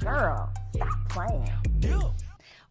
Girl, stop playing. Yeah.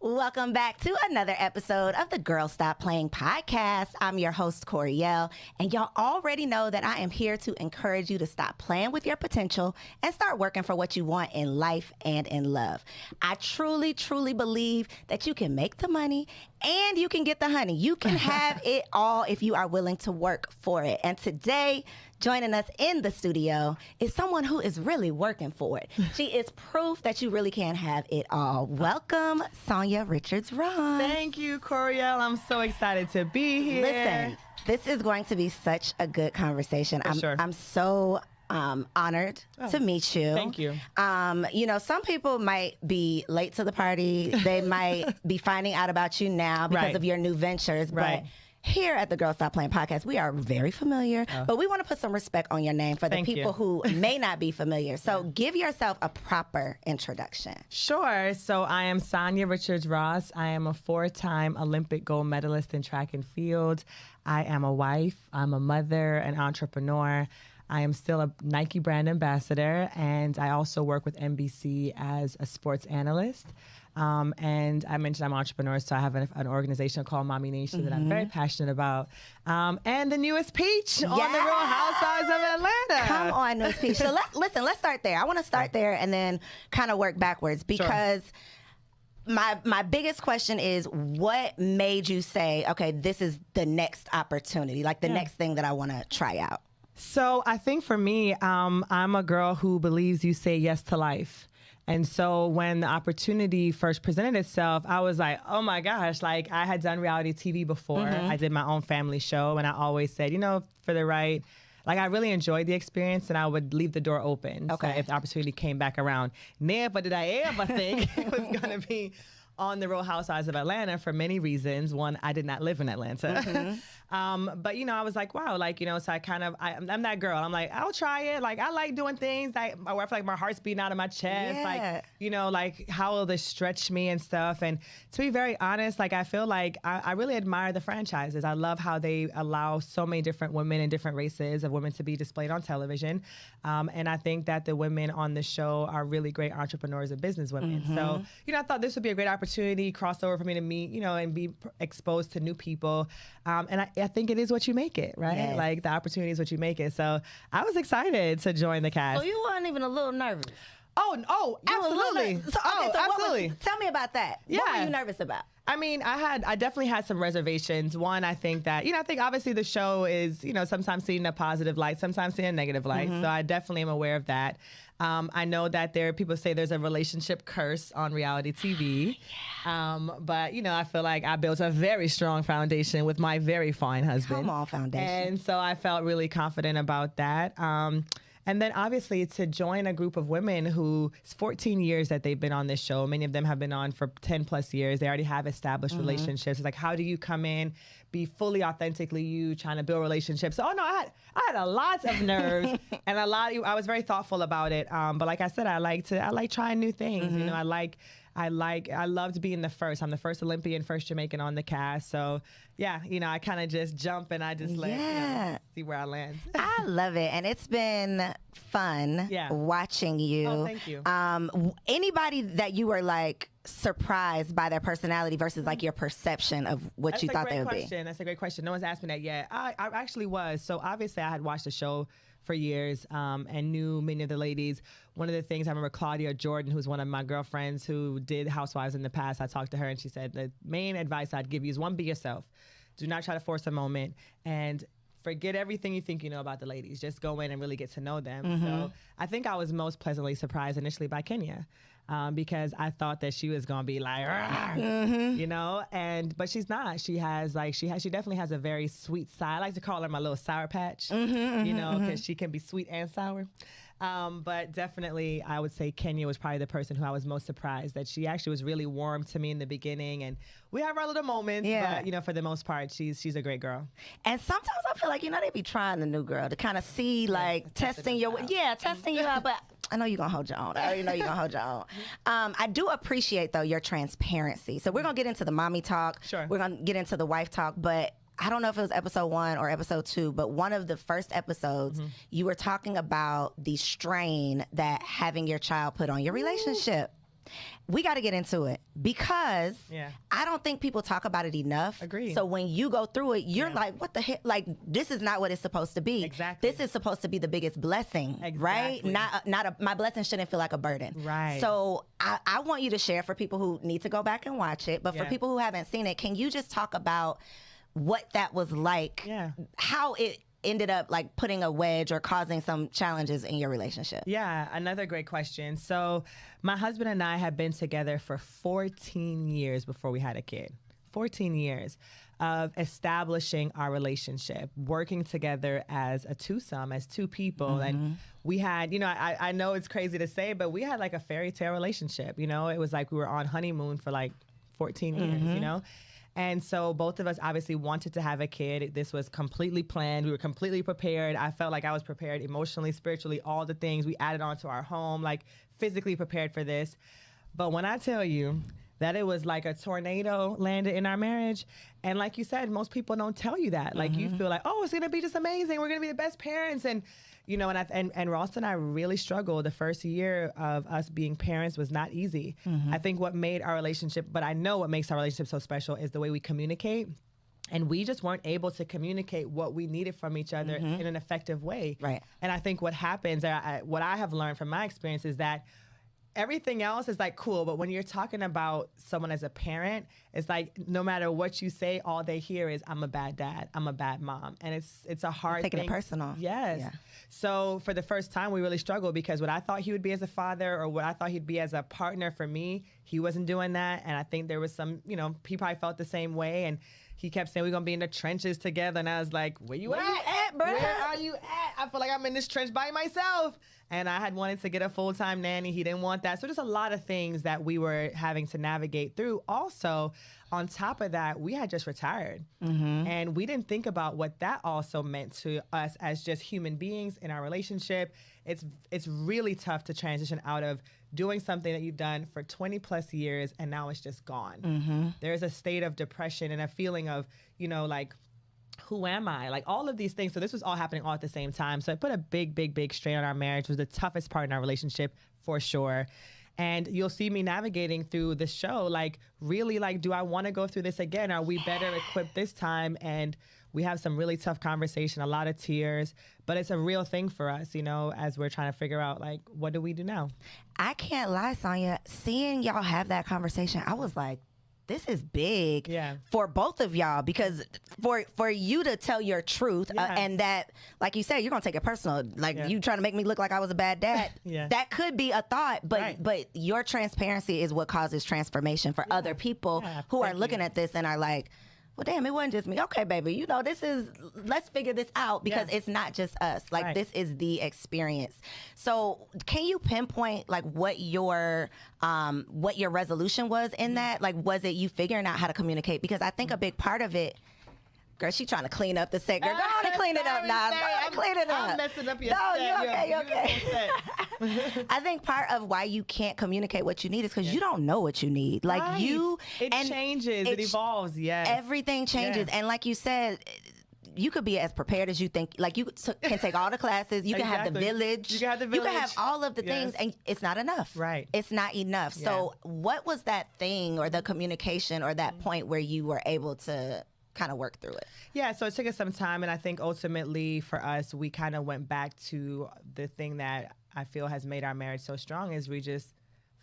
Welcome back to another episode of the Girl Stop Playing podcast. I'm your host, Koereyelle, and y'all already know that I am here to encourage you to stop playing with your potential and start working for what you want in life and in love. I truly, truly believe that you can make the money and you can get the honey. You can have it all if you are willing to work for it. And today, joining us in the studio is someone who is really working for it. She is proof that you really can have it all. Welcome, Sonya Richards-Ross. Thank you, Koereyelle. I'm so excited to be here. Listen, this is going to be such a good conversation. Sure. I'm so honored to meet you. Thank you. You know, some people might be late to the party. They might be finding out about you now because Right. of your new ventures. Right. But here at the Girl Stop Playing podcast, we are very familiar, but we want to put some respect on your name for the Thank people you. who may not be familiar. So give yourself a proper introduction. Sure. So I am Sonya Richards-Ross. I am a 4-time Olympic gold medalist in track and field. I am a wife. I'm a mother, an entrepreneur. I am still a Nike brand ambassador, and I also work with NBC as a sports analyst. And I mentioned I'm an entrepreneur, so I have an organization called Mommy Nation that I'm very passionate about. And the newest peach on the Real Housewives of Atlanta. Come on, newest peach. So let's start there. I want to start there and then kind of work backwards because my biggest question is what made you say, okay, this is the next opportunity, like the next thing that I want to try out? So I think for me, I'm a girl who believes you say yes to life. And so when the opportunity first presented itself, I was like, oh my gosh, like I had done reality TV before. I did my own family show, and I always said, you know, for the right, like I really enjoyed the experience, and I would leave the door open. Okay. So if the opportunity came back around. Never did I ever think it was going to be on the Real Housewives of Atlanta for many reasons. One, I did not live in Atlanta. But, you know, I was like, wow, like, you know, so I'm that girl. I'm like, I'll try it. Like, I like doing things. Like, I feel like my heart's beating out of my chest. Yeah. Like, you know, like, how will this stretch me and stuff? And to be very honest, like, I feel like I really admire the franchises. I love how they allow so many different women and different races of women to be displayed on television. And I think that the women on the show are really great entrepreneurs and business women. So, you know, I thought this would be a great opportunity, crossover for me to meet, you know, and be exposed to new people. And I think it is what you make it, right? Yes. Like the opportunity is what you make it. So I was excited to join the cast. So you weren't even a little nervous? Oh, You were a little absolutely. nervous. So, okay, so absolutely. tell me about that. What were Yeah. you nervous about? I mean, I definitely had some reservations. One, I think that, you know, I think obviously the show is, you know, sometimes seen in a positive light, sometimes seen in a negative light. So I definitely am aware of that. I know that people say there's a relationship curse on reality TV. But, you know, I feel like I built a very strong foundation with my very fine husband. Come on, foundation. And so I felt really confident about that. And then obviously to join a group of women who it's 14 years that they've been on this show. Many of them have been on for 10 plus years. They already have established relationships. It's like, how do you come in, be fully authentically you, trying to build relationships? So, I had a lot of nerves and I was very thoughtful about it. But like I said, I like trying new things. You know, I loved being the first. I'm the first Olympian, first Jamaican on the cast. So yeah, you know, I kind of just jump and I just let, you know, see where I land. I love it. And it's been fun watching you. Oh, thank you. Anybody that you were like surprised by their personality versus like your perception of what you thought they would be? That's a great question. No one's asked me that yet. I actually was. So obviously I had watched the show for years and knew many of the ladies. One of the things I remember, Claudia Jordan, who's one of my girlfriends who did Housewives in the past, I talked to her and she said, the main advice I'd give you is one, be yourself. Do not try to force a moment and forget everything you think you know about the ladies. Just go in and really get to know them. So I think I was most pleasantly surprised initially by Kenya. Because I thought that she was gonna be like, you know, but she's not. She definitely has a very sweet side. I like to call her my little sour patch, you know, because she can be sweet and sour. But definitely, I would say Kenya was probably the person who I was most surprised that she actually was really warm to me in the beginning, and we have our little moments. But you know, for the most part, she's a great girl. And sometimes I feel like, you know, they be trying the new girl to kind of see like testing you out, but I know you're going to hold your own. I already know you're going to hold your own. I do appreciate, though, your transparency. So we're going to get into the mommy talk. Sure. We're going to get into the wife talk. But I don't know if it was episode 1 or episode 2, but one of the first episodes, you were talking about the strain that having your child put on your relationship. We got to get into it because Yeah. I don't think people talk about it enough. Agreed. So when you go through it, you're like, what the heck? Like, this is not what it's supposed to be. Exactly. This is supposed to be the biggest blessing, right? Exactly. My blessing shouldn't feel like a burden. Right. So I want you to share for people who need to go back and watch it. But for people who haven't seen it, can you just talk about what that was like? Yeah. How it ended up like putting a wedge or causing some challenges in your relationship? Yeah, another great question. So my husband and I had been together for 14 years before we had a kid. 14 years of establishing our relationship, working together as a twosome, as two people. And we had, I know it's crazy to say, but we had like a fairy tale relationship. It was like we were on honeymoon for like 14 years, And so both of us obviously wanted to have a kid. This was completely planned. We were completely prepared. I felt like I was prepared emotionally, spiritually, all the things. We added on to our home, like physically prepared for this. But when I tell you that it was like a tornado landed in our marriage, and like you said, most people don't tell you that. Like you feel like, oh, it's going to be just amazing. We're going to be the best parents. And and Ross and I really struggled. The first year of us being parents was not easy. I think what made our relationship, but I know what makes our relationship so special is the way we communicate. And we just weren't able to communicate what we needed from each other in an effective way. Right. And I think what happens, what I have learned from my experience is that everything else is like cool, but when you're talking about someone as a parent, it's like no matter what you say, all they hear is I'm a bad dad, I'm a bad mom, and it's a hard taking thing. it personal. Yes. Yeah. So for the first time, we really struggled because what I thought he would be as a father or what I thought he'd be as a partner for me, he wasn't doing that, and I think there was some, he probably felt the same way, and he kept saying we're gonna be in the trenches together, and I was like, where you at, bro? Where are you at? I feel like I'm in this trench by myself. And I had wanted to get a full-time nanny. He didn't want that. So there's a lot of things that we were having to navigate through. Also, on top of that, we had just retired. And we didn't think about what that also meant to us as just human beings in our relationship. It's really tough to transition out of doing something that you've done for 20 plus years and now it's just gone. There's a state of depression and a feeling of, like, who am I? Like all of these things. So this was all happening all at the same time. So it put a big, big, big strain on our marriage. It was the toughest part in our relationship for sure. And you'll see me navigating through the show, like really like, do I want to go through this again? Are we better equipped this time? And we have some really tough conversation, a lot of tears, but it's a real thing for us, as we're trying to figure out like, what do we do now? I can't lie, Sonya. Seeing y'all have that conversation, I was like, this is big for both of y'all because for you to tell your truth and that, like you said, you're going to take it personal. Like you trying to make me look like I was a bad dad. That could be a thought, but your transparency is what causes transformation for other people who are looking at this and are like, well, damn, it wasn't just me. Okay, baby, let's figure this out because it's not just us. Like this is the experience. So can you pinpoint like what your resolution was in that? Like, was it you figuring out how to communicate? Because I think a big part of it, girl, she trying to clean up the set. Girl, go on and clean it up now. Go on and clean it up. I'm messing up your set. No, you okay. I think part of why you can't communicate what you need is because you don't know what you need. Like it changes, it evolves. Yes, everything changes, and like you said, you could be as prepared as you think. Like you can take all the classes, you can have the village, you can have all of the things, and it's not enough. Right, it's not enough. So, what was that thing, or the communication, or that point where you were able to kind of work through it? Yeah, so it took us some time, and I think ultimately for us, we kind of went back to the thing that I feel has made our marriage so strong is we just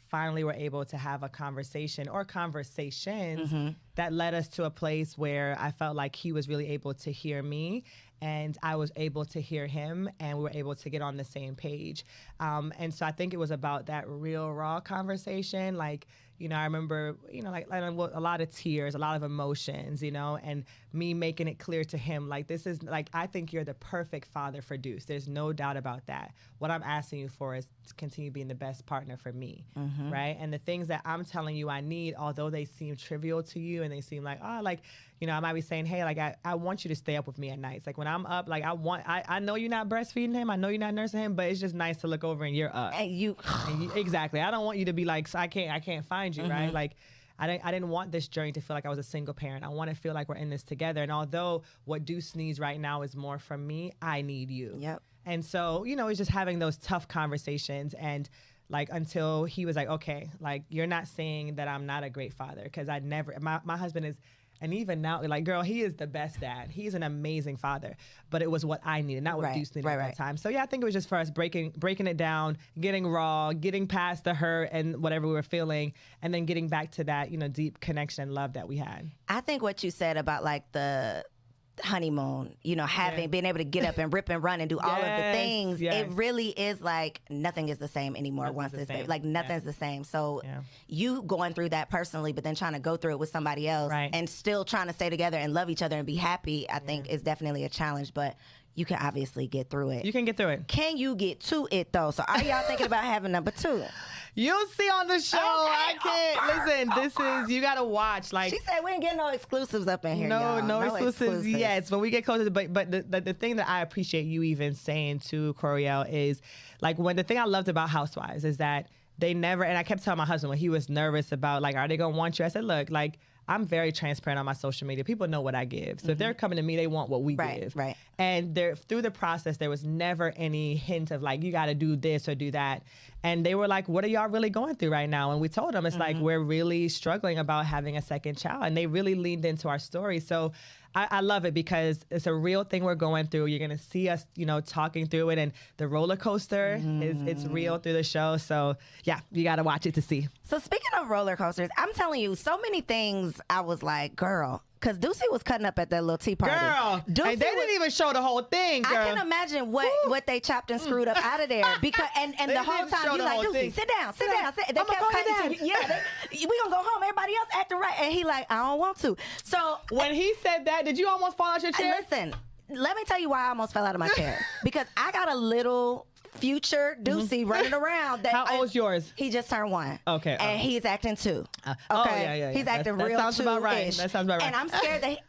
finally were able to have a conversation or conversations that led us to a place where I felt like he was really able to hear me and I was able to hear him and we were able to get on the same page. And so I think it was about that real raw conversation. Like, I remember, like a lot of tears, a lot of emotions, and me making it clear to him, like, this is like, I think you're the perfect father for Deuce. There's no doubt about that. What I'm asking you for is to continue being the best partner for me, right? And the things that I'm telling you I need, although they seem trivial to you and they seem like, oh, like, I might be saying, hey, like, I want you to stay up with me at nights. Like when I'm up, like I know you're not breastfeeding him. I know you're not nursing him, but it's just nice to look over and you're up. And exactly. I don't want you to be like, so I can't find you, right? Like I didn't want this journey to feel like I was a single parent. I want to feel like we're in this together. And although what Deuce needs right now is more from me, I need you. Yep. And so, it's just having those tough conversations and like until he was like, okay, like you're not saying that I'm not a great father, because I never, my husband is, and even now, like, girl, he is the best dad. He's an amazing father, but it was what I needed, not what Deuce needed at that time. So yeah, I think it was just for us breaking it down, getting raw, getting past the hurt and whatever we were feeling, and then getting back to that, you know, deep connection and love that we had. I think what you said about like the honeymoon, you know, being able to get up and rip and run and do all of the things, it really is like nothing is the same anymore once this baby, like nothing's the same. So you going through that personally, but then trying to go through it with somebody else and still trying to stay together and love each other and be happy, I think is definitely a challenge, but you can obviously get through it. You can get through it. Can you get to it though? So are y'all thinking about having number 2? You'll see on the show. I can't. Listen, this is, you got to watch. Like, she said we ain't getting no exclusives up in here, No exclusives yet. When we get closer, but the thing that I appreciate you even saying to Koereyelle is, like, when the thing I loved about Housewives is that they never, and I kept telling my husband when he was nervous about, like, are they going to want you? I said, look, like, I'm very transparent on my social media. People know what I give. So if they're coming to me, they want what we give. Right. And through the process, there was never any hint of like, you got to do this or do that. And they were like, what are y'all really going through right now? And we told them, it's like, we're really struggling about having a second child. And they really leaned into our story. So I love it because it's a real thing we're going through. You're going to see us, you know, talking through it. And the roller coaster it's real through the show. So yeah, you got to watch it to see. So speaking of roller coasters, I'm telling you, so many things I was like, girl, because Deucey was cutting up at that little tea party. Girl, and they didn't even show the whole thing, girl. I can imagine what they chopped and screwed up out of there. Because and the whole time you like, Deucey, sit down. They kept cutting. We gonna go home. Everybody else acting right, and he like, I don't want to. So when he said that, did you almost fall out your chair? Listen, let me tell you why I almost fell out of my chair. Because I got a little future Deucey running around. How old's yours? He just turned 1. Okay. And he's acting 2. Okay. He's acting real 2-ish. That sounds about right. And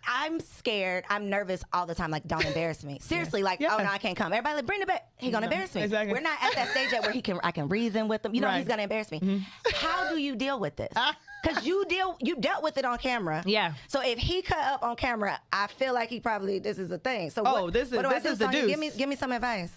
I'm scared. I'm nervous all the time. Like, don't embarrass me. Seriously, like, oh, no, I can't come. Everybody like, bring it back. He's going to embarrass me. Exactly. We're not at that stage yet where I can reason with him. You know, he's going to embarrass me. How do you deal with this? Because you dealt with it on camera. Yeah. So if he cut up on camera, I feel like this is a thing. So this is the Deuce. Give me some advice.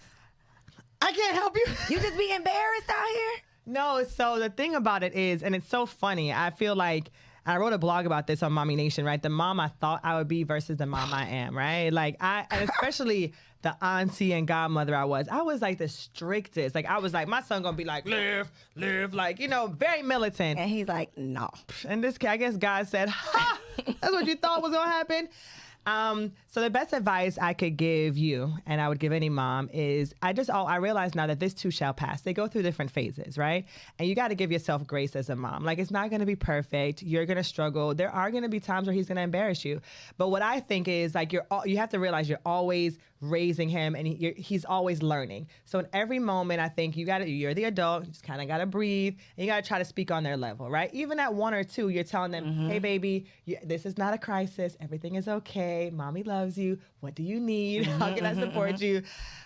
I can't help you. You just be embarrassed out here? No, so the thing about it is, and it's so funny, I feel like, I wrote a blog about this on Mommy Nation, right? The mom I thought I would be versus the mom I am, right? Like, and especially the auntie and godmother I was like the strictest. Like, I was like, my son gonna be like, live, like, you know, very militant. And he's like, no. And this kid, I guess God said, ha, that's what you thought was gonna happen? So the best advice I could give you, and I would give any mom, is I realize now that this too shall pass. They go through different phases, right? And you got to give yourself grace as a mom. Like, it's not going to be perfect. You're going to struggle. There are going to be times where he's going to embarrass you. But what I think is, like, you have to realize you're always raising him, and he's always learning. So in every moment, I think you're the adult, you just kind of got to breathe, and you got to try to speak on their level, right? Even at 1 or 2, you're telling them, hey, baby, this is not a crisis. Everything is okay. Mommy loves you. What do you need? How can I support you?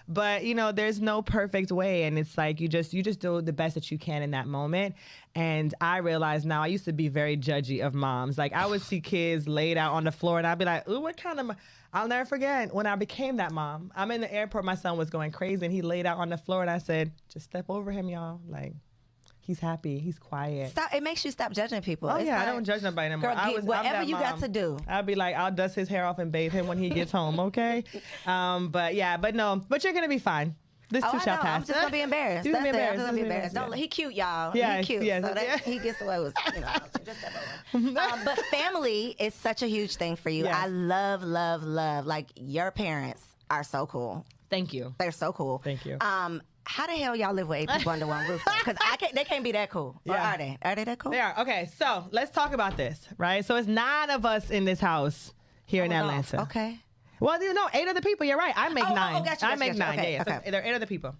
But, you know, there's no perfect way. And it's like, you just do the best that you can in that moment. And I realize now, I used to be very judgy of moms. Like, I would see kids laid out on the floor, and I'd be like, ooh, what kind of... I'll never forget when I became that mom. I'm in the airport, my son was going crazy, and he laid out on the floor, and I said, just step over him, y'all. Like, he's happy, he's quiet. Stop! It makes you stop judging people. Oh, I don't judge nobody anymore. Girl, whatever you got to do. I'll be like, I'll dust his hair off and bathe him when he gets home, okay? But you're going to be fine. This too shall pass. I'm just going to be embarrassed. That's it. I'm just going to be embarrassed. He cute, y'all. Yeah, he cute. Yes, so that he gets away with, just step over. But family is such a huge thing for you. Yes. I love. Like, your parents are so cool. Thank you. They're so cool. Thank you. How the hell y'all live with 8 people under one roof? Because they can't be that cool. Or are they? Are they that cool? They are. Okay, so let's talk about this, right? So it's 9 of us in this house here in Atlanta. Okay. Well, 8 other people. You're right. I make 9. Gotcha, I make 9. Okay, yeah. So there are 8 other people.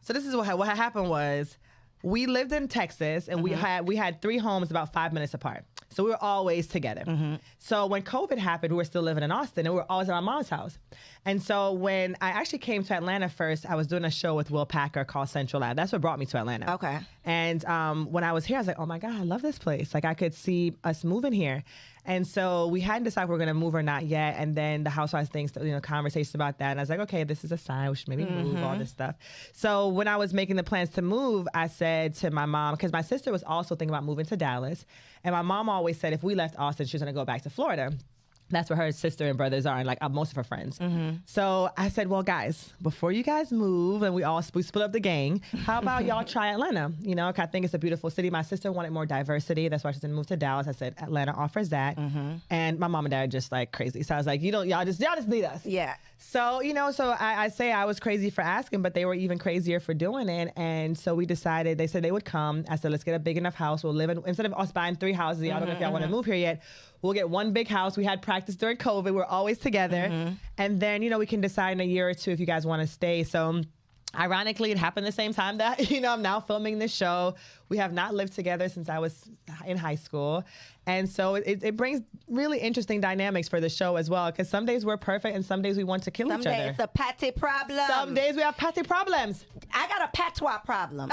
So this is what happened was, we lived in Texas, and we had 3 homes about 5 minutes apart. So we were always together. So when COVID happened, we were still living in Austin, and we were always at my mom's house. And so when I actually came to Atlanta first, I was doing a show with Will Packer called Central Lab. That's what brought me to Atlanta. Okay. And when I was here, I was like, oh my God, I love this place. Like, I could see us moving here. And so we hadn't decided if we were going to move or not yet. And then the housewives things, conversations about that. And I was like, okay, this is a sign. We should maybe move, all this stuff. So when I was making the plans to move, I said to my mom, because my sister was also thinking about moving to Dallas. And my mom always said if we left Austin, she was going to go back to Florida. That's where her sister and brothers are, and like most of her friends. So I said, well, guys, before you guys move and we split up the gang, how about y'all try Atlanta? I think it's a beautiful city. My sister wanted more diversity. That's why she didn't move to Dallas. I said, Atlanta offers that. And my mom and dad are just like crazy. So I was like, y'all just need us. Yeah. So, so I say I was crazy for asking, but they were even crazier for doing it. And so we decided, they said they would come. I said, let's get a big enough house. We'll live in, instead of us buying 3 houses, y'all don't know if y'all want to move here yet. We'll get one big house. We had practice during COVID. We're always together. And then, we can decide in a year or two if you guys want to stay. So ironically, it happened the same time that, I'm now filming this show. We have not lived together since I was in high school. And so it brings really interesting dynamics for the show as well, because some days we're perfect and some days we want to kill each other. Some days it's a pate problem. Some days we have pate problems. I got a patois problem.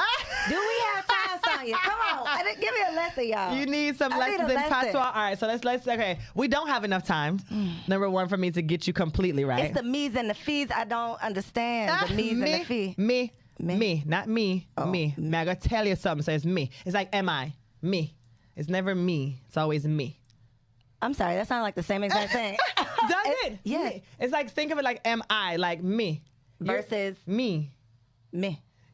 Do we have time, Sonya? Come on. Give me a lesson, y'all. You need some lessons in patois. All right, so let's okay. We don't have enough time, number one, for me to get you completely right. It's the me's and the fees I don't understand. The me's and the fee. Me, not me, me. I gotta tell you something, so it's me. It's like me. It's never me. It's always me. I'm sorry, that sounds like the same exact thing. Does it? Yeah. It's like, think of it like M-I, like me. Versus me.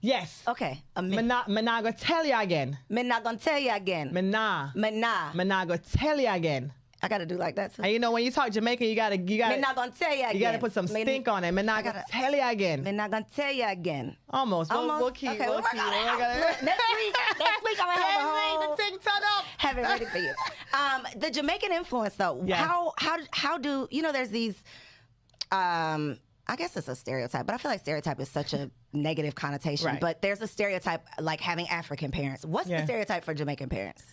Yes. Okay. A me. Me not gonna tell you again. Me not gonna tell you again. Me not gonna tell you again. I gotta do like that too. And when you talk Jamaican, you gotta. Me not gonna tell you again. You gotta put some stink on it. Me not gonna tell you again. Me not gonna tell you again. Almost. We'll keep. Okay, we'll keep. Next week I'm gonna have a whole thing turn up. Have it ready for you. The Jamaican influence though. Yeah. How do there's these I guess it's a stereotype, but I feel like stereotype is such a negative connotation. Right. But there's a stereotype like having African parents. What's the stereotype for Jamaican parents?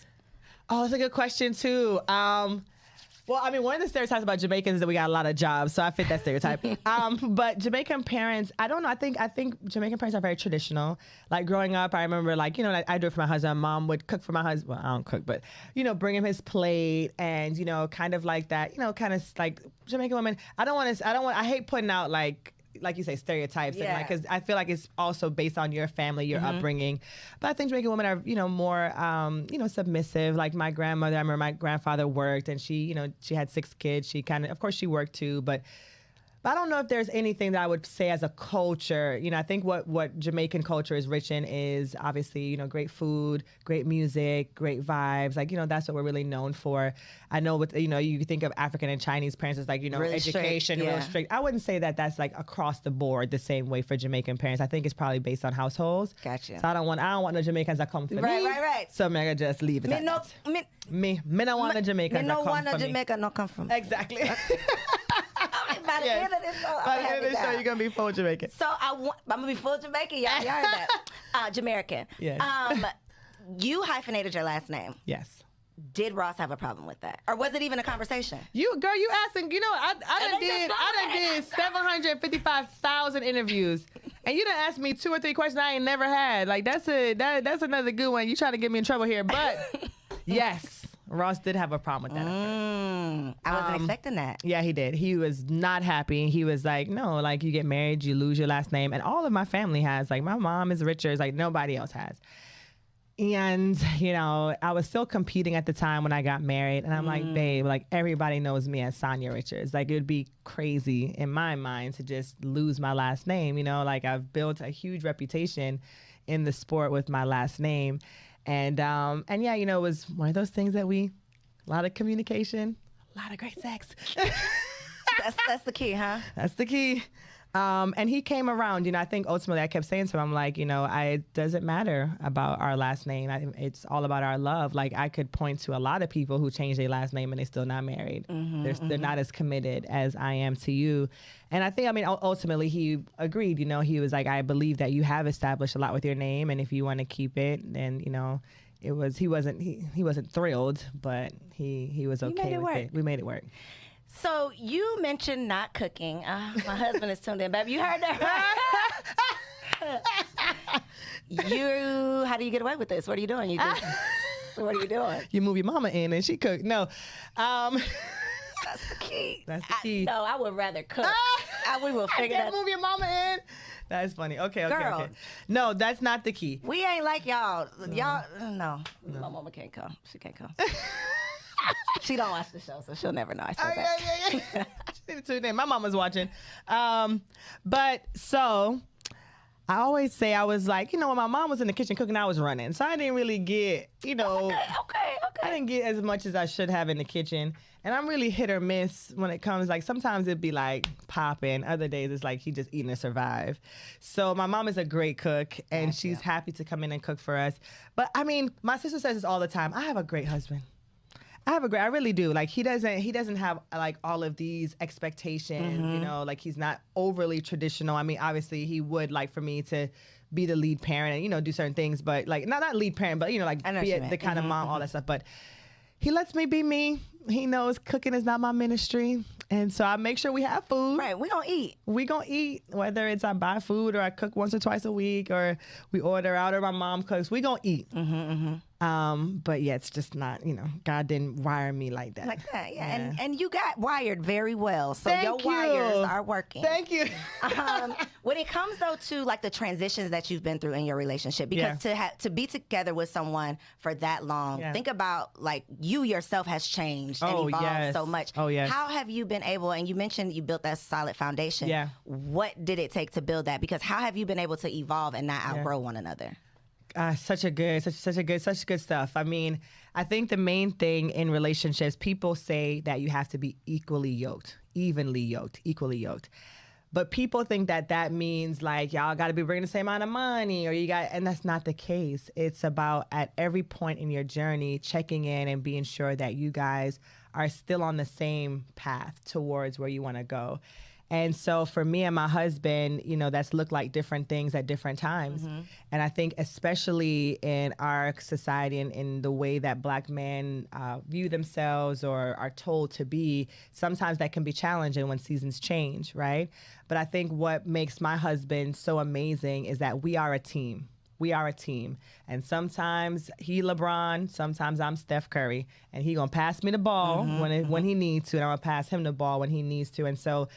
Oh, that's a good question too. Well, I mean, one of the stereotypes about Jamaicans is that we got a lot of jobs, so I fit that stereotype. But Jamaican parents, I don't know. I think Jamaican parents are very traditional. Like growing up, I remember like I do it for my husband. Mom would cook for my husband. Well, I don't cook, but bring him his plate and kind of like that. Kind of like Jamaican women. I hate putting out like you say, stereotypes, and because I feel like it's also based on your family, your upbringing. But I think Jamaican women are, more, submissive. Like my grandmother, I remember my grandfather worked, and she had 6 kids. She of course, she worked too, but I don't know if there's anything that I would say as a culture. I think what Jamaican culture is rich in is obviously, great food, great music, great vibes. Like, that's what we're really known for. I know with, you think of African and Chinese parents, it's like, really education, real strict. I wouldn't say that that's like across the board the same way for Jamaican parents. I think it's probably based on households. Gotcha. So I don't want no Jamaicans that come for me. Right. So I'm going to just leave it at that. Me don't want no Jamaicans that come for me. Me no want no Jamaican not come from me. Exactly. By the end of this show, by the end of the show, you're gonna be full Jamaican. So I'm gonna be full Jamaican. Y'all heard that? Jamaican. Yes. You hyphenated your last name. Yes. Did Ross have a problem with that, or was it even a conversation? You asking? I done did 755,000 interviews, and you done asked me 2 or 3 questions I ain't never had. Like that's another good one. You trying to get me in trouble here, but yes. Ross did have a problem with that. I wasn't expecting that. Yeah, he did. He was not happy. He was like, no, like you get married, you lose your last name. And all of my family has. Like my mom is Richards, like nobody else has. And, I was still competing at the time when I got married. And I'm like, babe, like everybody knows me as Sanya Richards. Like it would be crazy in my mind to just lose my last name. Like I've built a huge reputation in the sport with my last name. And yeah, it was one of those things that a lot of communication, a lot of great sex. That's the key, huh? That's the key. And he came around, I think ultimately I kept saying to him, I'm like, it doesn't matter about our last name. It's all about our love. Like I could point to a lot of people who changed their last name and they're still not married. They're not as committed as I am to you. And I think, ultimately he agreed, he was like, I believe that you have established a lot with your name. And if you want to keep it, then, he wasn't thrilled, but he was okay with it. We made it work. So you mentioned not cooking. My husband is tuned in, baby. You heard that, right? How do you get away with this? What are you doing? What are you doing? You move your mama in and she cook. No. That's the key. That's the key. No, I would rather cook. We will figure that. Move your mama in. That's funny. Okay. Girl. No, that's not the key. We ain't like y'all. Y'all, no. My mama can't come. She can't come. She don't watch the show, so she'll never know I said that. Yeah. She need to tune in. My mama's watching. But so I always say I was like, when my mom was in the kitchen cooking, I was running. So I didn't really get, Okay. I didn't get as much as I should have in the kitchen. And I'm really hit or miss when it comes, like sometimes it'd be like popping. Other days it's like he just eating to survive. So my mom is a great cook and she's happy to come in and cook for us. But I mean, my sister says this all the time. I have a great husband. I really do. Like he doesn't have like all of these expectations, like he's not overly traditional. I mean, obviously he would like for me to be the lead parent and, do certain things, but like not lead parent, but like be the kind of mom, all that stuff. But he lets me be me. He knows cooking is not my ministry. And so I make sure we have food. Right, we gonna eat. We gonna eat, whether it's I buy food or I cook once or twice a week or we order out or my mom cooks. We gonna eat. But yeah, it's just not, God didn't wire me like that. Like that, yeah. And you got wired very well. So Thank your you. wires are working. Thank you. When it comes though to like the transitions that you've been through in your relationship, because to be together with someone for that long, think about like you yourself has changed and evolved so much. Oh yes. How have you been able, and you mentioned you built that solid foundation. Yeah. What did it take to build that? Because how have you been able to evolve and not outgrow one another? Such good stuff. I mean, I think the main thing in relationships, people say that you have to be evenly yoked. But people think that means like y'all got to be bringing the same amount of money and that's not the case. It's about at every point in your journey, checking in and being sure that you guys are still on the same path towards where you want to go. And so for me and my husband, that's looked like different things at different times. And I think especially in our society and in the way that Black men view themselves or are told to be, sometimes that can be challenging when seasons change, right? But I think what makes my husband so amazing is that we are a team. We are a team. And sometimes he LeBron, sometimes I'm Steph Curry. And he gonna pass me the ball when he needs to, and I'm gonna pass him the ball when he needs to. And so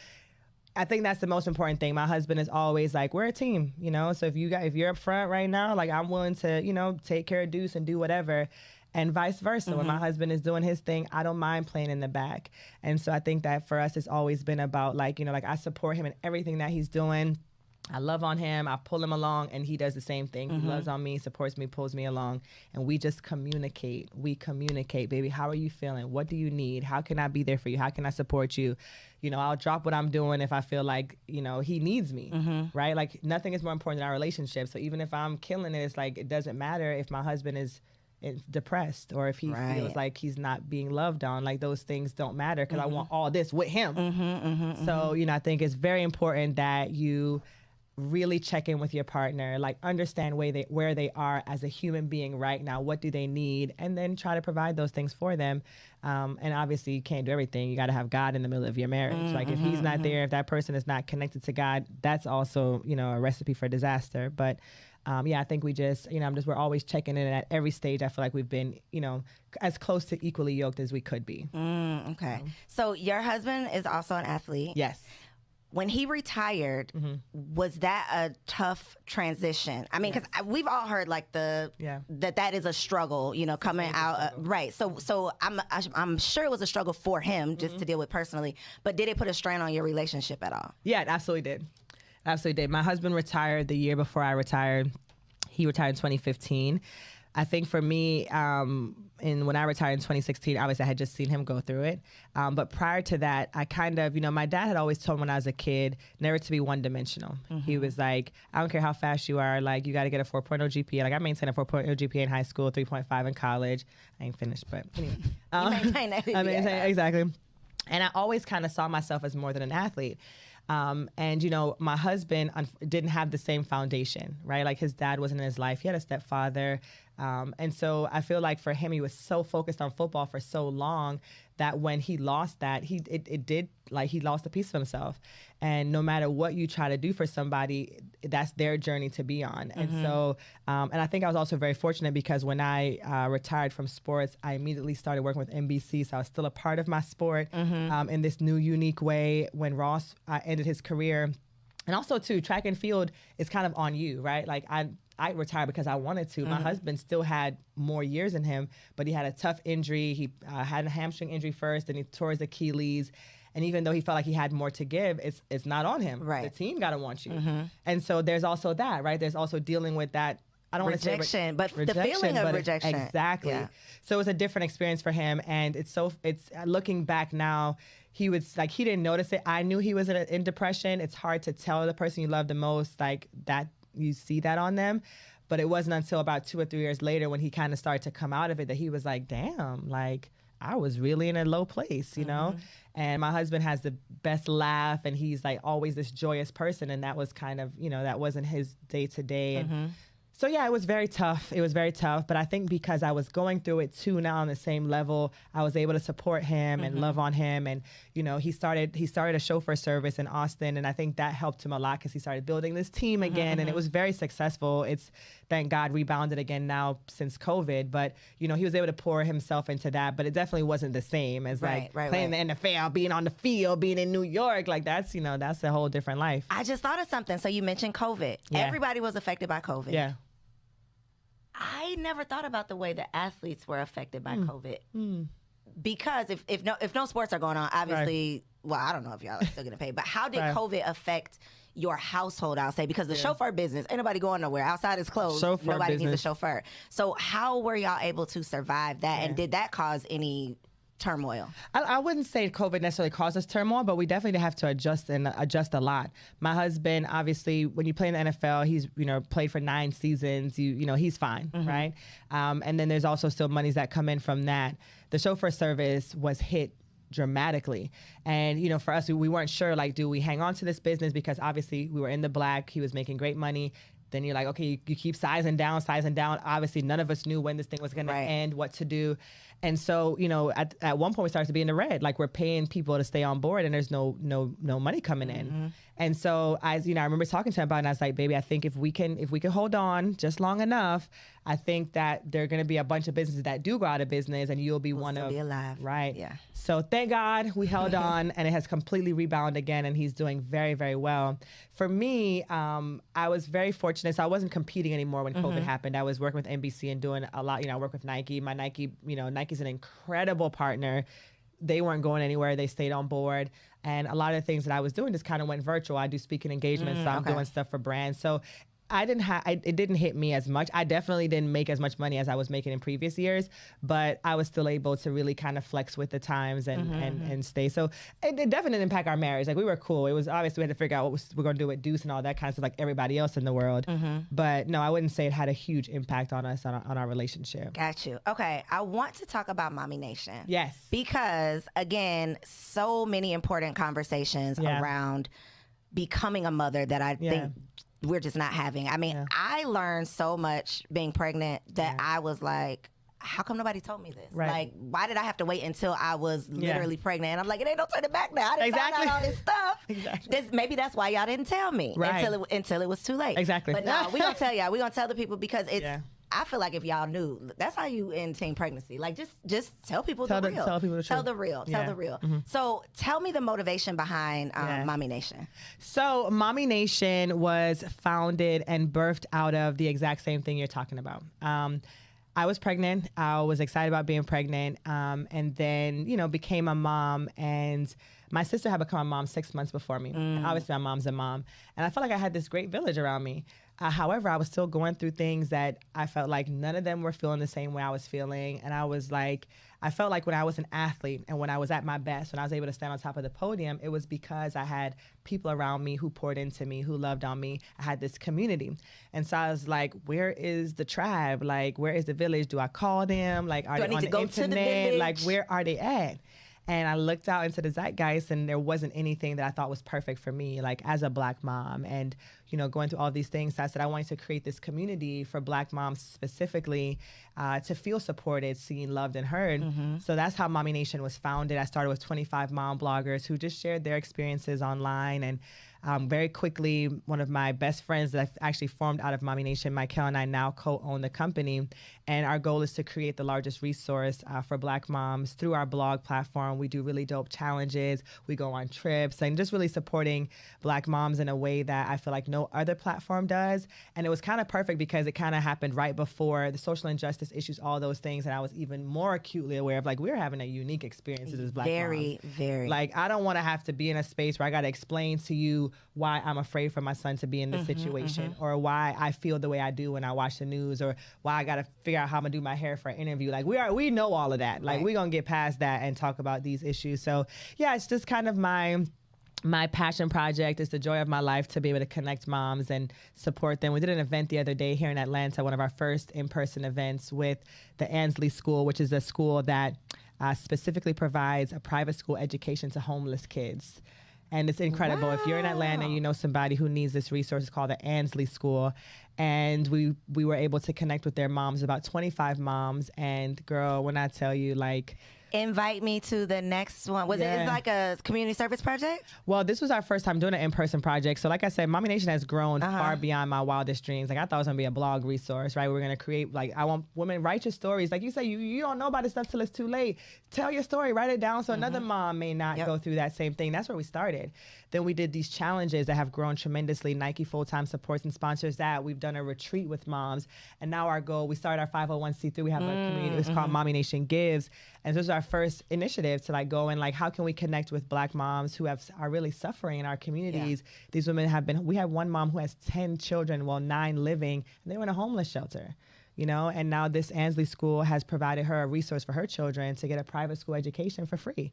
I think that's the most important thing. My husband is always like, we're a team, So if you're up front right now, like I'm willing to, take care of Deuce and do whatever, and vice versa. When my husband is doing his thing, I don't mind playing in the back. And so I think that for us, it's always been about like, like I support him in everything that he's doing. I love on him, I pull him along, and he does the same thing. He loves on me, supports me, pulls me along, and we just communicate. We communicate, baby. How are you feeling? What do you need? How can I be there for you? How can I support you? I'll drop what I'm doing if I feel like, he needs me, right? Like nothing is more important than our relationship. So even if I'm killing it, it's like, it doesn't matter if my husband is depressed or if he feels like he's not being loved on. Like those things don't matter because I want all this with him. So, I think it's very important that you really check in with your partner, like understand where they are as a human being right now. What do they need? And then try to provide those things for them. And obviously you can't do everything. You got to have God in the middle of your marriage. Like if he's not there, if that person is not connected to God, that's also, a recipe for disaster. But I think we just, we're always checking in at every stage. I feel like we've been, as close to equally yoked as we could be. Okay. So your husband is also an athlete. Yes. When he retired, was that a tough transition? I mean, because we've all heard like that is a struggle, coming out. Right. So I'm sure it was a struggle for him just to deal with personally. But did it put a strain on your relationship at all? Yeah, it absolutely did. Absolutely did. My husband retired the year before I retired. He retired in 2015. I think for me, when I retired in 2016, obviously I had just seen him go through it. But prior to that, I kind of, my dad had always told me when I was a kid, never to be one-dimensional. He was like, I don't care how fast you are, like you got to get a 4.0 GPA. Like I maintained a 4.0 GPA in high school, 3.5 in college. I ain't finished, but anyway. You maintain that. Exactly. And I always kind of saw myself as more than an athlete. And my husband didn't have the same foundation, right? Like his dad wasn't in his life. He had a stepfather. And so I feel like for him, he was so focused on football for so long that when he lost that, he lost a piece of himself. And no matter what you try to do for somebody, that's their journey to be on. And so, and I think I was also very fortunate because when I retired from sports, I immediately started working with NBC. So I was still a part of my sport in this new, unique way. When Ross ended his career, and also too, track and field is kind of on you, right? Like I retired because I wanted to. My husband still had more years in him, but he had a tough injury. He had a hamstring injury first, and he tore his Achilles. And even though he felt like he had more to give, it's not on him. Right. The team got to want you. And so there's also that, right? There's also dealing with that. I don't want to say rejection, but the feeling of rejection. Exactly. Yeah. So it was a different experience for him. And it's looking back now, he didn't notice it. I knew he was in depression. It's hard to tell the person you love the most, like that you see that on them. But it wasn't until about 2 or 3 years later when he kind of started to come out of it that he was like, damn, like I was really in a low place, you know? And my husband has the best laugh and he's like always this joyous person. And that was kind of, that wasn't his day to day. And so yeah, it was very tough. It was very tough. But I think because I was going through it too now on the same level, I was able to support him and love on him. And, he started a chauffeur service in Austin. And I think that helped him a lot because he started building this team again. And it was very successful. It's, thank God, rebounded again now since COVID. But, he was able to pour himself into that. But it definitely wasn't the same as playing the NFL, being on the field, being in New York. Like that's a whole different life. I just thought of something. So you mentioned COVID. Yeah. Everybody was affected by COVID. Yeah. I never thought about the way the athletes were affected by COVID. Because if no sports are going on, obviously, well, I don't know if y'all are still getting paid, but how did COVID affect your household, I'll say? Because the chauffeur business, ain't nobody going nowhere. Outside is closed. Nobody needs a chauffeur. So how were y'all able to survive that? And did that cause any turmoil? I wouldn't say COVID necessarily caused us turmoil, but we definitely have to adjust a lot. My husband, obviously, when you play in the NFL, he's played for 9 seasons. He's fine, right? And then there's also still monies that come in from that. The chauffeur service was hit dramatically. And, for us, we weren't sure, like, do we hang on to this business? Because obviously we were in the black, he was making great money. Then you're like, okay, you keep sizing down. Obviously, none of us knew when this thing was going to end, what to do. And so, at one point we started to be in the red, like we're paying people to stay on board and there's no money coming in. And so I remember talking to him about it and I was like, baby, I think if we can hold on just long enough, I think that there are going to be a bunch of businesses that do go out of business and you'll be one of be alive. Right. Yeah. So thank God we held on and it has completely rebounded again and he's doing very, very well. For me, I was very fortunate. So I wasn't competing anymore when COVID happened. I was working with NBC and doing a lot, I work with Nike. My Nike's an incredible partner. They weren't going anywhere. They stayed on board. And a lot of the things that I was doing just kind of went virtual. I do speaking engagements, so I'm doing stuff for brands. So it didn't hit me as much. I definitely didn't make as much money as I was making in previous years, but I was still able to really kind of flex with the times and stay. So it definitely didn't impact our marriage. Like we were cool. It was obviously we had to figure out what we're going to do with Deuce and all that kind of stuff like everybody else in the world. But no, I wouldn't say it had a huge impact on us, on our relationship. Got you. Okay. I want to talk about Mommy Nation. Yes. Because again, so many important conversations around becoming a mother that I think we're just not having. I mean, I learned so much being pregnant that I was like, how come nobody told me this? Right. Like, why did I have to wait until I was literally pregnant? And I'm like, it ain't no turning back now. I didn't find out all this stuff. Maybe that's why y'all didn't tell me until it was too late. Exactly. But no, we're going to tell y'all. We're going to tell the people because it's... I feel like if y'all knew, that's how you end teen pregnancy. Like, just tell people the real. Tell people the truth. Tell the real. Tell the real. So tell me the motivation behind Mommy Nation. So Mommy Nation was founded and birthed out of the exact same thing you're talking about. I was pregnant. I was excited about being pregnant, and then, became a mom. And my sister had become a mom 6 months before me. And obviously, my mom's a mom. And I felt like I had this great village around me. However, I was still going through things that I felt like none of them were feeling the same way I was feeling. And I felt like when I was an athlete and when I was at my best, when I was able to stand on top of the podium, it was because I had people around me who poured into me, who loved on me. I had this community. And so I was like, where is the tribe? Like, where is the village? Do I call them? Like, are they on the internet? Like, where are they at? And I looked out into the zeitgeist and there wasn't anything that I thought was perfect for me, like as a Black mom. And, going through all these things, I said I wanted to create this community for Black moms specifically to feel supported, seen, loved, and heard. So that's how Mommy Nation was founded. I started with 25 mom bloggers who just shared their experiences online. And very quickly, one of my best friends that I've actually formed out of Mommy Nation, Michael, and I now co-own the company. And our goal is to create the largest resource for Black moms through our blog platform. We do really dope challenges. We go on trips and just really supporting Black moms in a way that I feel like no other platform does. And it was kind of perfect because it kind of happened right before the social injustice issues, all those things. And I was even more acutely aware of, like, we're having a unique experience as Black moms. Very. Like, I don't want to have to be in a space where I got to explain to you why I'm afraid for my son to be in this situation, or why I feel the way I do when I watch the news, or why I got to figure out how I'm gonna do my hair for an interview. Like, we know all of that. Like, we're gonna get past that and talk about these issues. So yeah, it's just kind of my passion project. It's the joy of my life to be able to connect moms and support them. We did an event the other day here in Atlanta, one of our first in-person events with the Ansley School, which is a school that specifically provides a private school education to homeless kids. And it's incredible. Wow. If you're in Atlanta, you know somebody who needs this resource. It's called the Ansley School. And we were able to connect with their moms, about 25 moms. And girl, when I tell you, like, invite me to the next one. Was it like a community service project? Well, this was our first time doing an in-person project. So like I said, Mommy Nation has grown far beyond my wildest dreams. Like, I thought it was going to be a blog resource, right? We're going to create, like, I want women, write your stories. Like you say, you don't know about this stuff till it's too late. Tell your story, write it down so another mom may not go through that same thing. That's where we started. Then we did these challenges that have grown tremendously. Nike full-time supports and sponsors that. We've done a retreat with moms. And now our goal, we started our 501c3. We have a community. It's called Mommy Nation Gives. And this is our first initiative to, like, go and, like, how can we connect with Black moms who are really suffering in our communities? Yeah. These women we have one mom who has 10 children, 9 living, and they were in a homeless shelter. And now this Ansley School has provided her a resource for her children to get a private school education for free.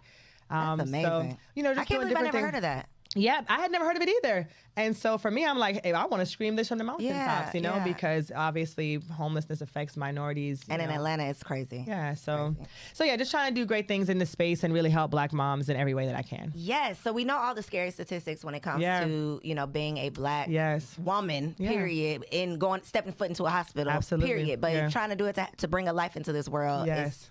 That's amazing. So, just I can't believe I never heard of that. Yeah, I had never heard of it either. And so for me, I'm like, hey, I want to scream this from the mountaintops, because obviously homelessness affects minorities. And in Atlanta, it's crazy. Yeah, so yeah, just trying to do great things in this space and really help Black moms in every way that I can. Yes, so we know all the scary statistics when it comes to, being a Black woman, period, and stepping foot into a hospital, period. But trying to do it to bring a life into this world,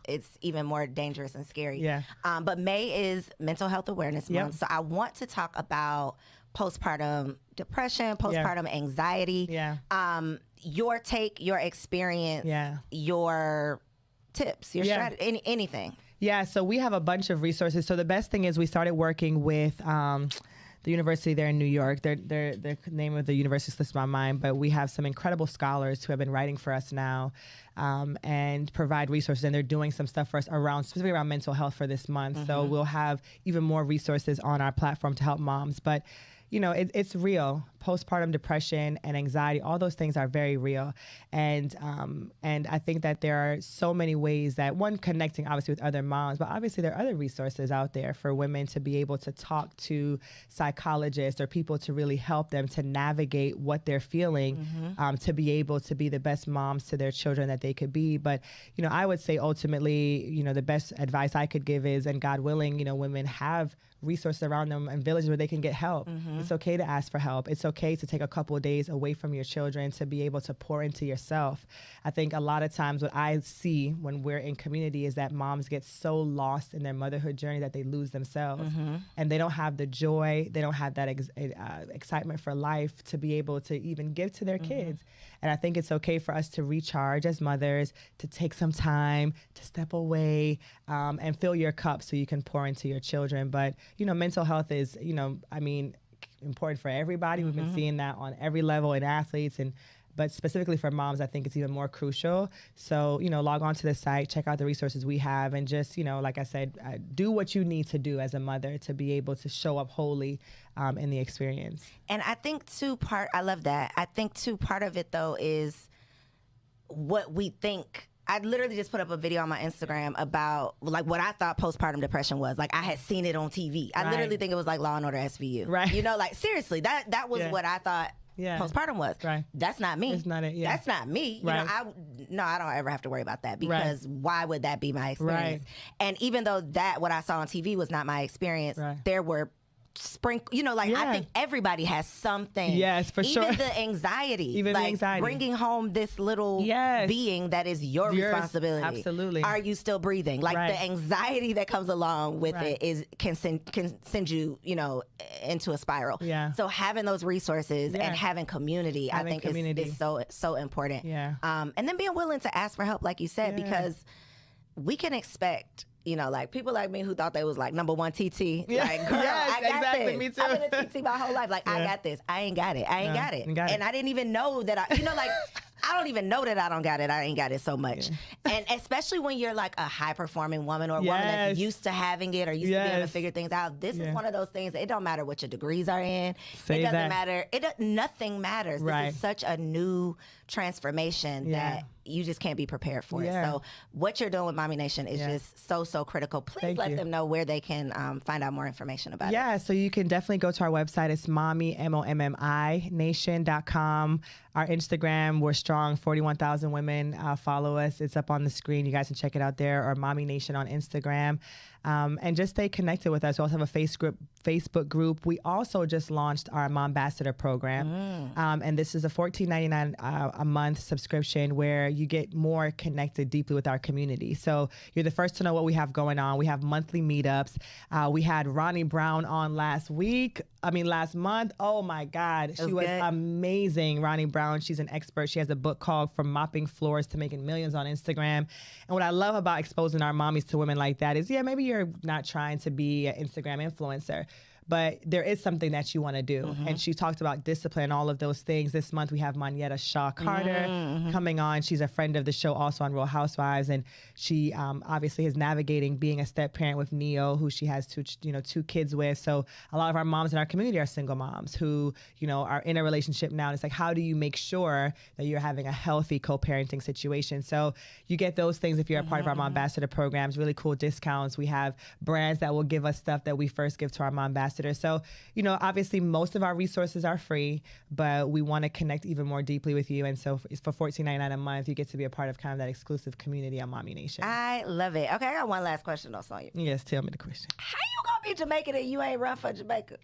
it's even more dangerous and scary. Yeah. But May is Mental Health Awareness Month, so I want to talk about postpartum depression, postpartum anxiety. Yeah. Your take, your experience, your tips, your strategy, anything. Yeah, so we have a bunch of resources. So the best thing is we started working with the university there in New York. Their name of the university slips my mind, but we have some incredible scholars who have been writing for us now and provide resources. And they're doing some stuff for us specifically around mental health for this month. So we'll have even more resources on our platform to help moms. But it's real. Postpartum depression and anxiety, all those things are very real. And I think that there are so many ways that, one, connecting obviously with other moms, but obviously there are other resources out there for women to be able to talk to psychologists or people to really help them to navigate what they're feeling, to be able to be the best moms to their children that they could be. But, I would say ultimately, the best advice I could give is, and God willing, women have resources around them and villages where they can get help. It's okay to ask for help. It's okay to take a couple of days away from your children to be able to pour into yourself. I think a lot of times what I see when we're in community is that moms get so lost in their motherhood journey that they lose themselves and they don't have the joy, they don't have that excitement for life to be able to even give to their kids. And I think it's okay for us to recharge as mothers, to take some time, to step away and fill your cup so you can pour into your children. But, mental health is, important for everybody. We've been seeing that on every level in athletes, but specifically for moms, I think it's even more crucial. So, log on to the site, check out the resources we have, and just, like I said, do what you need to do as a mother to be able to show up wholly in the experience. And I think I love that. I think part of it though is what we think. I literally just put up a video on my Instagram about like what I thought postpartum depression was. Like I had seen it on TV. I literally think it was like Law and Order SVU. Right. Like seriously, that was what I thought postpartum was. Right. That's not me. It's not it. Yeah. That's not me. Right. I don't ever have to worry about that because why would that be my experience? Right. And even though what I saw on TV was not my experience, there were sprinkle, you know, like I think everybody has something. Yes, for sure. Even the anxiety. Even like the anxiety. bringing home this little being that is your responsibility. Absolutely. Are you still breathing? Like the anxiety that comes along with it can send you, you know, into a spiral. Yeah. So having those resources and having community, I think is so important. Yeah. And then being willing to ask for help, like you said, because we can expect, you know, like people like me who thought they was like number one TT. Yeah. Like, girl, I got this. Me too. I've been a TT my whole life. Like, I got this. I ain't got it. I ain't got it. And I didn't even know that I, you know, like, I don't even know that I don't got it. I ain't got it so much. Yeah. And especially when you're like a high performing woman or a woman that's used to having it or used to being able to figure things out. This is one of those things. It don't matter what your degrees are in. It doesn't matter. Nothing matters. This is such a new transformation that you just can't be prepared for it. So what you're doing with Mommy Nation is just so critical. Please let them know where they can find out more information about it. Yeah, so you can definitely go to our website. It's mommy, nation.com. Our Instagram, we're strong, 41,000 women follow us. It's up on the screen. You guys can check it out there, or Mommy Nation on Instagram. And just stay connected with us. We also have a Facebook group. We also just launched our Mombassador program. And this is a $14.99 a month subscription where you get more connected deeply with our community. So you're the first to know what we have going on. We have monthly meetups. We had Ronnie Brown on last month. Oh my God. She was amazing. Ronnie Brown, she's an expert. She has a book called From Mopping Floors to Making Millions on Instagram. And what I love about exposing our mommies to women like that is, maybe you're not trying to be an Instagram influencer, but there is something that you want to do. And she talked about discipline, all of those things. This month we have Monietta Shaw Carter coming on. She's a friend of the show, also on Real Housewives, and she obviously is navigating being a step parent with Neo, who she has two kids with. So a lot of our moms in our community are single moms who are in a relationship now. And it's like, how do you make sure that you're having a healthy co-parenting situation? So you get those things if you're a part of our Mombassador programs. Really cool discounts. We have brands that will give us stuff that we first give to our Mombassador. So, obviously most of our resources are free, but we want to connect even more deeply with you. And so for $14.99 a month, you get to be a part of kind of that exclusive community on Mommy Nation. I love it. Okay, I got one last question though, Sonya. Yes, tell me the question. How you gonna be Jamaican and you ain't run for Jamaica?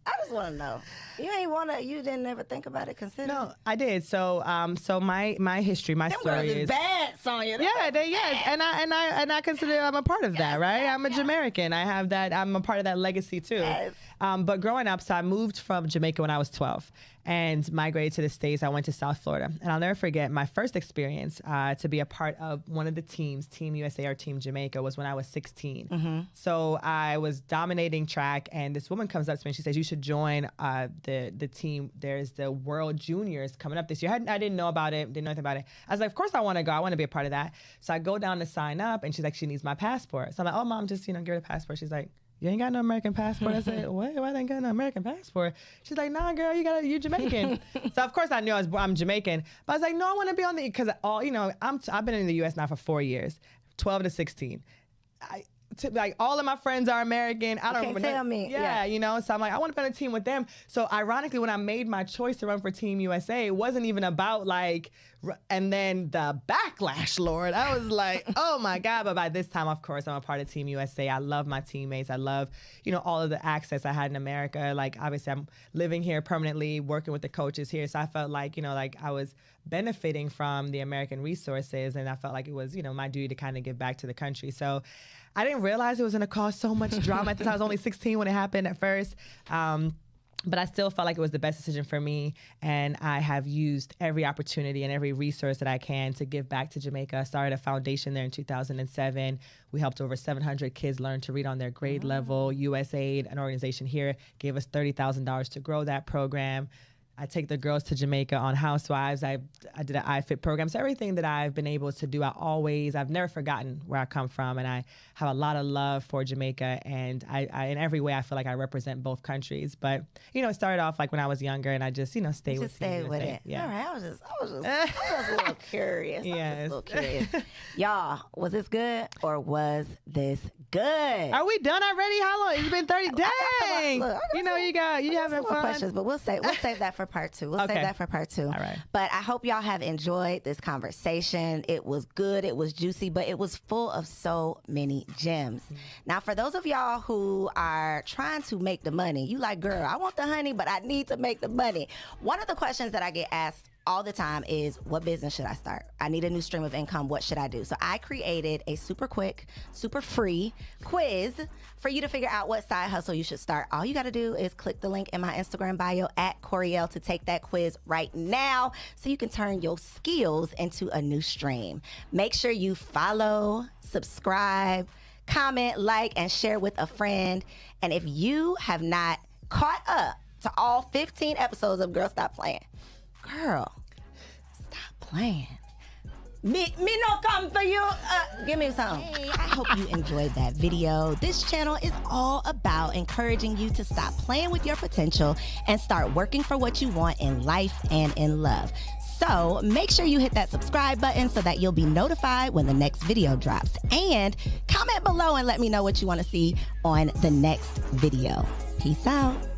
I just want to know. You didn't ever think about it, consider? No, I did. So, my history, my story is bad, Sonya. And I consider I'm a part of that, right? I'm a Jamaican. I have that. I'm a part of that legacy too. Yes. But growing up, so I moved from Jamaica when I was 12 and migrated to the States. I went to South Florida. And I'll never forget my first experience to be a part of one of the teams, Team USA or Team Jamaica, was when I was 16. So I was dominating track, and this woman comes up to me and she says, you should join the team. There's the World Juniors coming up this year. I didn't know about it, didn't know anything about it. I was like, of course I want to go. I want to be a part of that. So I go down to sign up, and she's like, she needs my passport. So I'm like, oh, Mom, just, give her the passport. She's like, you ain't got no American passport. I said, what? Why they ain't got no American passport? She's like, nah, girl, you're Jamaican. So of course I knew I'm Jamaican, but I was like, no, I want to be on the, because I've been in the U.S. now for 4 years, 12 to 16. Like all of my friends are American. I don't remember. Tell me. Yeah, so I'm like, I want to be on a team with them. So ironically, when I made my choice to run for Team USA, it wasn't even about and then the backlash, Lord. I was like, oh my God. But by this time, of course, I'm a part of Team USA. I love my teammates. I love, all of the access I had in America. Like, obviously, I'm living here permanently, working with the coaches here. So I felt like, like I was benefiting from the American resources. And I felt like it was, my duty to kind of give back to the country. So I didn't realize it was going to cause so much drama at the time. I was only 16 when it happened at first. But I still felt like it was the best decision for me. And I have used every opportunity and every resource that I can to give back to Jamaica. I started a foundation there in 2007. We helped over 700 kids learn to read on their grade level. USAID, an organization here, gave us $30,000 to grow that program. I take the girls to Jamaica on Housewives. I did an iFit program. So everything that I've been able to do, I've never forgotten where I come from. And I have a lot of love for Jamaica. And I in every way, I feel like I represent both countries. But, it started off like when I was younger, and I just, stayed with it. Yeah. All right. I was just a little curious. Yes. Y'all, was this good or was this good? Are we done already? How long? It's been 30 days. You haven't fun. questions, but we'll save that for part 2. We'll Okay. save that for part 2. All right. But I hope y'all have enjoyed this conversation. It was good. It was juicy, but it was full of so many gems. Now, for those of y'all who are trying to make the money, you like, girl, I want the honey, but I need to make the money. One of the questions that I get asked all the time is, what business should I start? I need a new stream of income. What should I do? So I created a super quick, super free quiz for you to figure out what side hustle you should start. All you got to do is click the link in my Instagram bio at Koereyelle to take that quiz right now so you can turn your skills into a new stream. Make sure you follow, subscribe, comment, like, and share with a friend. And if you have not caught up to all 15 episodes of Girl Stop Playing, girl, stop playing. Me no come for you. Give me some. Hey, I hope you enjoyed that video. This channel is all about encouraging you to stop playing with your potential and start working for what you want in life and in love. So make sure you hit that subscribe button so that you'll be notified when the next video drops. And comment below and let me know what you want to see on the next video. Peace out.